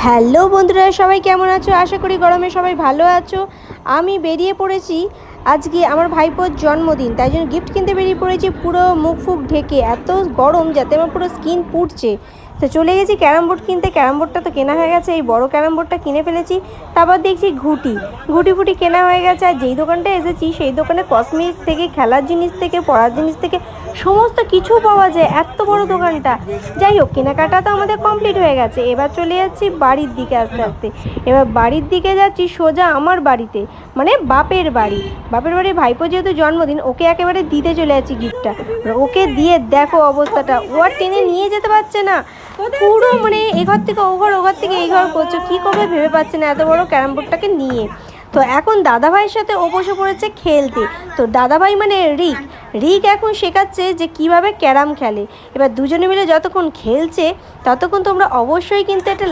Hello বন্ধুরা, সবাই কেমন আছো? আশা করি গরমে সবাই ভালো আছো। আমি বেরিয়ে পড়েছি, আজকে আমার ভাইপোর জন্মদিন, তাই জন্য গিফট কিনতে বেরিয়ে পড়েছি পুরো মুখ ফুক ঢেকে। এত গরম যাতে আমার পুরো স্কিন পুড়ছে। তো চলে গেছি ক্যারাম বোর্ড কিনতে। ক্যারাম বোর্ডটা তো কেনা হয়ে গেছে, এই বড় ক্যারাম বোর্ডটা কিনে ফেলেছি। তারপর দেখছি ঘুটি ফুটি কেনা হয়ে গেছে। আর যেই দোকানটা এসেছি সেই দোকানে কসমেটিক থেকে, খেলার জিনিস থেকে, পড়ার জিনিস থেকে সমস্ত কিছু পাওয়া যায়। এত বড় দোকানটা। যাই হোক, কেনাকাটা তো আমাদের কমপ্লিট হয়ে গেছে। এবার চলে যাচ্ছি বাড়ির দিকে আস্তে আস্তে। এবার বাড়ির দিকে যাচ্ছি সোজা আমার বাড়িতে, মানে বাপের বাড়ি। ভাইপো যেহেতু জন্মদিন, ওকে একেবারে দিতে চলে যাচ্ছি গিফটটা। ওকে দিয়ে দেখো অবস্থাটা, ও আর টেনে নিয়ে যেতে পারছে না। পুরো মানে এঘর থেকে ও ঘর, ও ঘর থেকে এই ঘর করছে, কী করবে ভেবে পাচ্ছে না এত বড় ক্যারাম বোর্ডটাকে নিয়ে। তো এখন দাদাভাইয়ের সাথে ও বসে পড়েছে খেলতে। তো দাদাভাই মানে রিক এখন শেখাচ্ছে যে কিভাবে ক্যারাম খেলে। এবার দুজনে মিলে যতক্ষণ খেলছে ততক্ষণ তোমরা অবশ্যই কিন্তু একটা